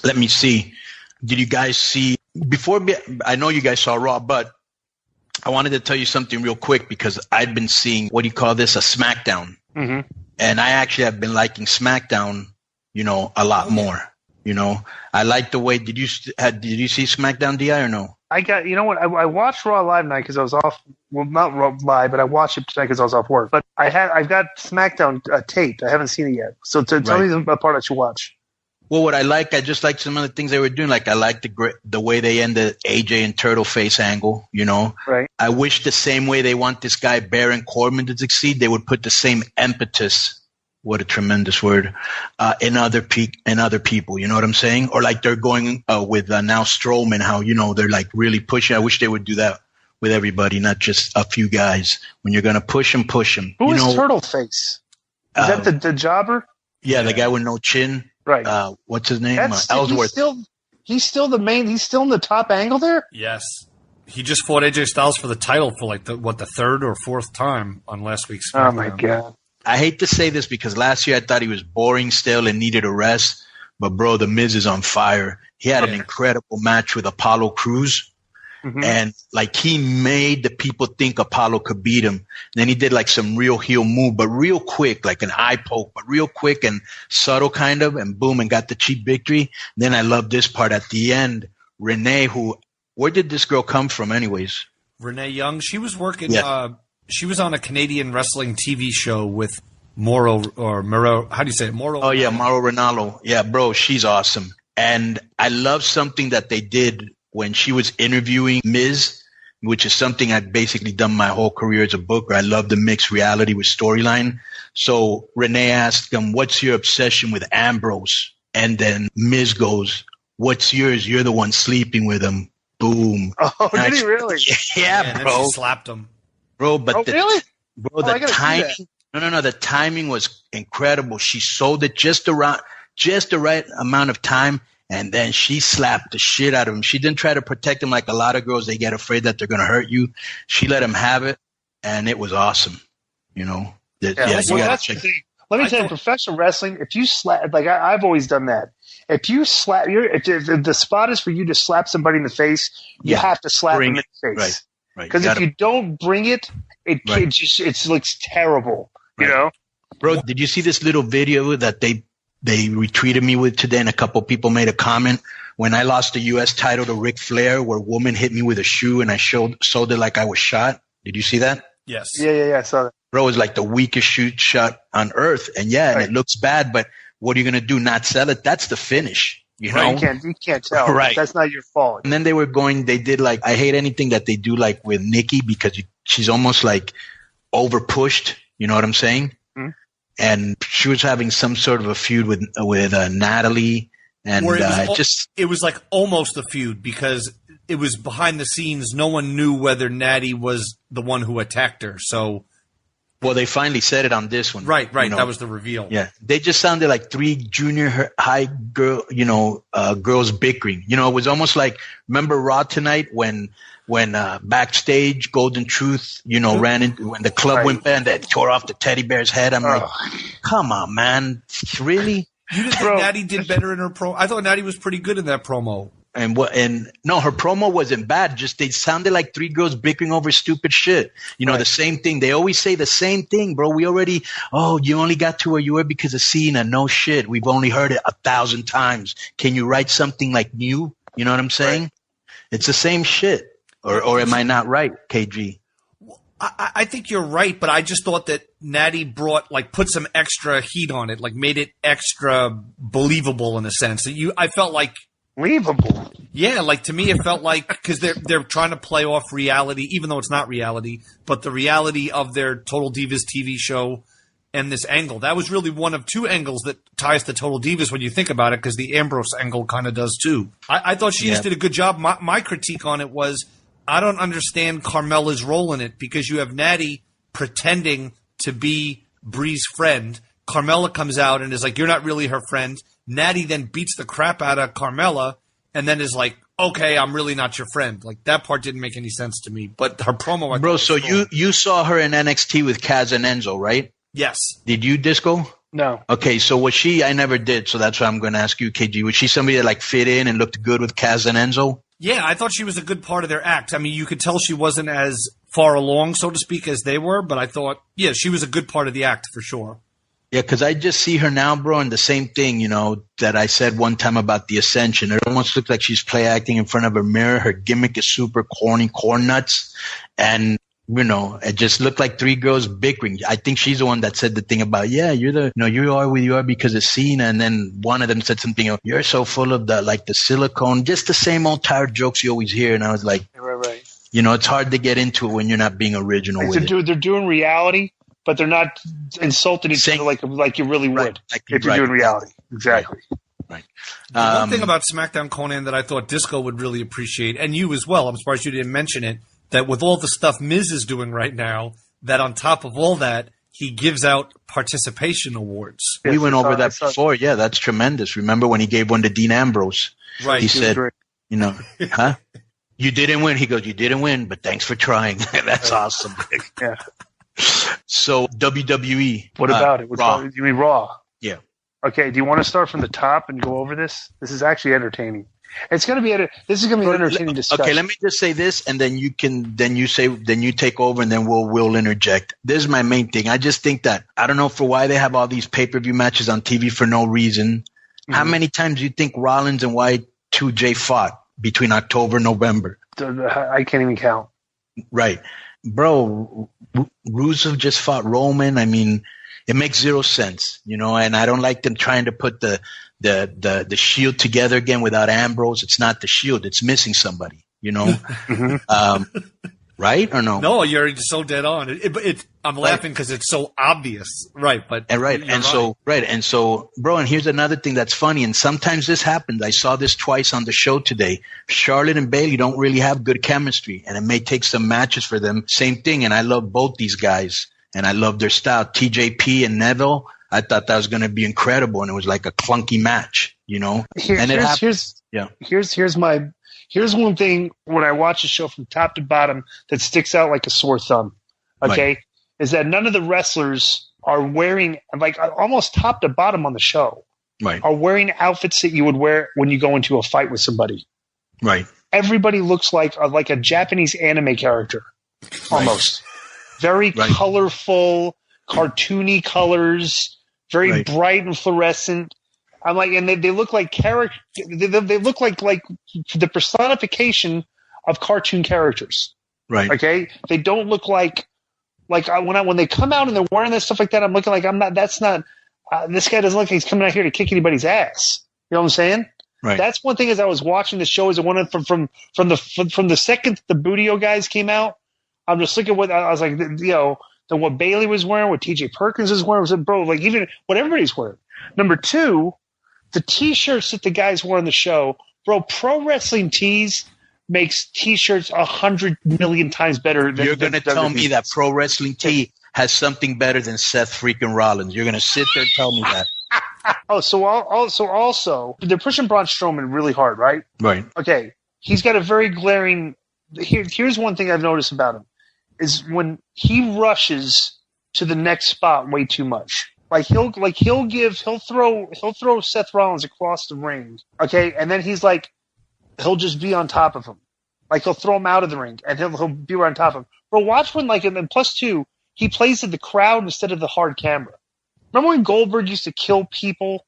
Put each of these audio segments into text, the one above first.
let me see. Did you guys see before? I know you guys saw Raw, but I wanted to tell you something real quick because I'd been seeing, what do you call this? A Smackdown. Mm-hmm. And I actually have been liking Smackdown, a lot more. I like the way, did you see Smackdown, DI, or no? You know what? I watched Raw Live night because I was off. Well, not Raw Live, but I watched it tonight because I was off work. But I've got Smackdown taped. I haven't seen it yet. So tell me the part I should watch. Well, what I just like some of the things they were doing. Like I like the way they ended AJ and Turtle Face angle. Right. I wish the same way they want this guy Baron Corbin to succeed, they would put the same impetus. What a tremendous word! In other people, you know what I'm saying? Or like they're going with now Strowman, how they're like really pushing. I wish they would do that with everybody, not just a few guys. When you're gonna push them. Who is Turtle Face? Is that the jobber? Yeah, the guy with no chin. Right. What's his name? Ellsworth. He's still the main. He's still in the top angle there. Yes. He just fought AJ Styles for the title for like the third or fourth time on last week's SmackDown. Oh my God. I hate to say this because last year I thought he was boring still and needed a rest. But, bro, The Miz is on fire. He had an incredible match with Apollo Crews. Mm-hmm. And, like, he made the people think Apollo could beat him. And then he did, like, some real heel move, but real quick, like an eye poke, but real quick and subtle kind of, and boom, and got the cheap victory. And then I love this part at the end. Renee, where did this girl come from anyways? Renee Young. She was working she was on a Canadian wrestling TV show with Mauro. How do you say it? Mauro. Oh, yeah, Mauro Ranallo. Yeah, bro, she's awesome. And I love something that they did when she was interviewing Miz, which is something I've basically done my whole career as a booker. I love the mixed reality with storyline. So Renee asked him, what's your obsession with Ambrose? And then Miz goes, what's yours? You're the one sleeping with him. Boom. Oh, did he really? Yeah, and bro. Then she slapped him. Bro, but really? Bro, the timing. No. The timing was incredible. She sold it just the right amount of time, and then she slapped the shit out of him. She didn't try to protect him like a lot of girls. They get afraid that they're going to hurt you. She let him have it, and it was awesome. You gotta check. Let me tell you, professional wrestling, if you slap, like I've always done that. If you slap, if the spot is for you to slap somebody in the face, you have to slap them in the face. Right. Because if you don't bring it, it looks terrible. Right. Bro, did you see this little video that they retweeted me with today? And a couple people made a comment when I lost the U.S. title to Ric Flair, where a woman hit me with a shoe and I sold it like I was shot. Did you see that? Yes. Yeah. I saw that. Bro, it was like the weakest shoot shot on earth, and and it looks bad. But what are you gonna do? Not sell it? That's the finish. You know? You can't tell. Right. That's not your fault. And then they did like, I hate anything that they do like with Nikki because she's almost like over pushed. You know what I'm saying? Mm-hmm. And she was having some sort of a feud with Natalie. And it was like almost a feud because it was behind the scenes. No one knew whether Natty was the one who attacked her. So. Well, they finally said it on this one. Right. That was the reveal. Yeah. They just sounded like three junior high girls bickering. It was almost like, remember Raw tonight when backstage Golden Truth, ran into when the club went bad and they tore off the teddy bear's head. I'm like, come on, man. Really? You didn't think Natty did better in her promo? I thought Natty was pretty good in that promo. And no, her promo wasn't bad. Just they sounded like three girls bickering over stupid shit. The same thing. They always say the same thing, bro. You only got to where you were because of Cena. No shit. We've only heard it 1,000 times. Can you write something like new? You know what I'm saying? Right. It's the same shit. Or am I not right, KG? I think you're right, but I just thought that Natty put some extra heat on it, like made it extra believable in a sense. I felt like believable. Yeah, like to me it felt like because they're trying to play off reality, even though it's not reality, but the reality of their Total Divas TV show and this angle. That was really one of two angles that ties to Total Divas when you think about it, because the Ambrose angle kind of does too. I thought she just did a good job. My critique on it was I don't understand Carmella's role in it because you have Natty pretending to be Bree's friend. Carmella comes out and is like, you're not really her friend. Natty then beats the crap out of Carmella and then is like, okay, I'm really not your friend. Like, that part didn't make any sense to me. But her promo... Bro, so you saw her in NXT with Kaz and Enzo, right? Yes. Did you, Disco? No. Okay, so was she? I never did, so that's why I'm going to ask you, KG. Was she somebody that like fit in and looked good with Kaz and Enzo? Yeah, I thought she was a good part of their act. I mean, you could tell she wasn't as far along, so to speak, as they were, but I thought, yeah, she was a good part of the act for sure. Yeah, because I just see her now, bro, and the same thing, that I said one time about the Ascension. It almost looks like she's play acting in front of a mirror. Her gimmick is super corny, corn nuts, and it just looked like three girls bickering. I think she's the one that said the thing about, yeah, you are who you are because of Cena. And then one of them said something, you're so full of the silicone, just the same old tired jokes you always hear. And I was like, right. It's hard to get into it when you're not being original with it. They're doing reality, but they're not insulting each other like you really would if you're doing reality. Exactly. Right. One thing about SmackDown Konnan that I thought Disco would really appreciate, and you as well, I'm surprised you didn't mention it, that with all the stuff Miz is doing right now, that on top of all that, he gives out participation awards. We went over that before. Yeah, that's tremendous. Remember when he gave one to Dean Ambrose? Right. He said, huh? You didn't win. He goes, you didn't win, but thanks for trying. That's awesome. Yeah. So WWE. What about it? You mean Raw? Yeah. Okay. Do you want to start from the top and go over this? This is actually entertaining. It's going to be this is going to be an entertaining discussion. Okay, let me just say this, and then you take over, and then we'll interject. This is my main thing. I just think that I don't know for why they have all these pay-per-view matches on TV for no reason. Mm-hmm. How many times do you think Rollins and Y2J fought between October and November? I can't even count. Right, bro. Rusev just fought Roman. I mean, it makes zero sense, and I don't like them trying to put the Shield together again without Ambrose. It's not the Shield. It's missing somebody, right or no? No, you're so dead on. I'm laughing because it's so obvious. Right. So, bro, and here's another thing that's funny. And sometimes this happens. I saw this twice on the show today. Charlotte and Bayley don't really have good chemistry, and it may take some matches for them. Same thing. And I love both these guys, and I love their style. TJP and Neville, I thought that was going to be incredible, and it was like a clunky match, Here's one thing when I watch a show from top to bottom that sticks out like a sore thumb. Okay, right. Is that none of the wrestlers are wearing, like almost top to bottom on the show, right, are wearing outfits that you would wear when you go into a fight with somebody. Right. Everybody looks like a Japanese anime character, almost. Right. Very colorful, cartoony colors. Very bright and fluorescent. I'm like, and they look like character. They look like the personification of cartoon characters. Right. Okay. They don't look like when they come out and they're wearing that stuff like that. I'm looking like I'm not. That's not. This guy doesn't look like he's coming out here to kick anybody's ass. You know what I'm saying? Right. That's one thing. As I was watching the show, as I wanted from the second the Boodio guys came out, I'm just looking at what I was like. Than what Bayley was wearing, what TJ Perkins is wearing, was bro, like even what everybody's wearing. Number two, the T-shirts that the guys wear on the show, bro. Pro Wrestling Tees makes T-shirts 100 million times better. You're going to tell me that Pro Wrestling Tee has something better than Seth freaking Rollins? You're going to sit there and tell me that? Also, they're pushing Braun Strowman really hard, right? Right. Okay, he's got a very glaring. Here's one thing I've noticed about him. Is when he rushes to the next spot way too much. He'll throw Seth Rollins across the ring, okay, and then he'll just be on top of him. Like he'll throw him out of the ring and he'll be right on top of him. Bro, watch when and then +2, he plays to the crowd instead of the hard camera. Remember when Goldberg used to kill people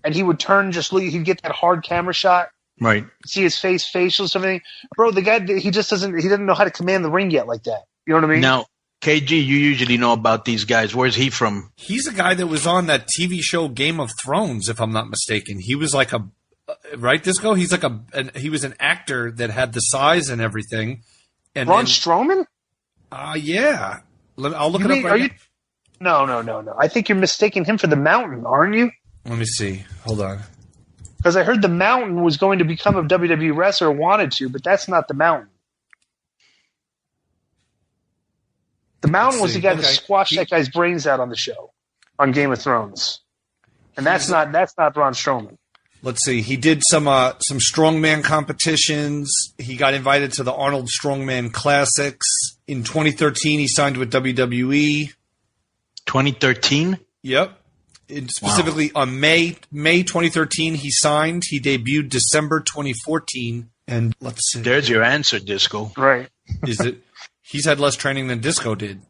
and he would turn he'd get that hard camera shot? Right. See his face, facials, everything. Bro, the guy he doesn't know how to command the ring yet like that. You know what I mean? Now, KG, you usually know about these guys. Where's he from? He's a guy that was on that TV show Game of Thrones, if I'm not mistaken. He was like right, Disco? He's like he was an actor that had the size and everything. And Braun Strowman? Yeah. I'll look it up right now. No. I think you're mistaking him for the Mountain, aren't you? Let me see. Hold on. Because I heard the Mountain was going to become a WWE wrestler, wanted to, but that's not the Mountain. The Mountain was the guy that squashed that guy's brains out on the show, on Game of Thrones, and that's not Braun Strowman. Let's see. He did some strongman competitions. He got invited to the Arnold Strongman Classics in 2013. He signed with WWE. 2013. Yep. Specifically on May 2013, he signed. He debuted December 2014. And let's see. There's your answer, Disco. Right. Is it? He's had less training than Disco did.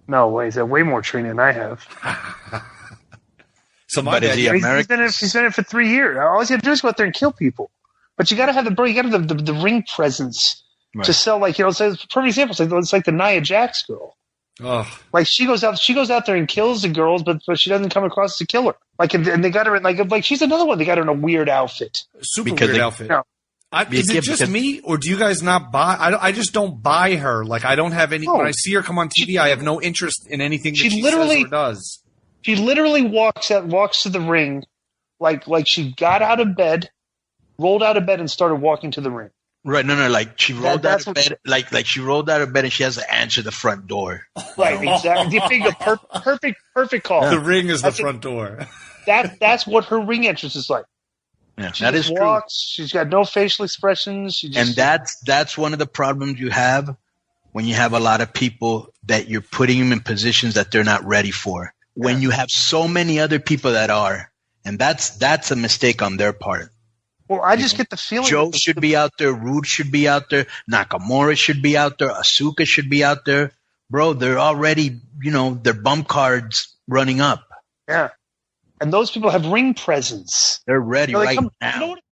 No way. He's had way more training than I have. So but is he American? He's been in it for 3 years. All he's got to do is go out there and kill people. But you got to have the ring presence to sell. Like, you know, so for example, it's like the Nia Jax girl. Oh. Like she goes out there and kills the girls, but she doesn't come across as a killer. Like, and they got her in like she's another one. They got her in a weird outfit. Super weird outfit. No. Is it just me, or do you guys not buy? I just don't buy her. Like, I don't have any. When I see her come on TV, I have no interest in anything that she says or does. She literally walks to the ring, like she got out of bed, rolled out of bed, and started walking to the ring. Right, no, like she rolled out of bed, like she rolled out of bed, and she has to answer the front door. Right, exactly. You think a perfect call. The ring is the front door. That's what her ring entrance is like. Yeah, she that just is walks, true. She's got no facial expressions. And that's one of the problems you have when you have a lot of people that you're putting them in positions that they're not ready for. When you have so many other people that are, and that's a mistake on their part. Well, I just get the feeling Joe should be out there, Rude should be out there, Nakamura should be out there, Asuka should be out there. Bro, they're already, their bump cards running up. Yeah. And those people have ring presence. They're ready now. You know what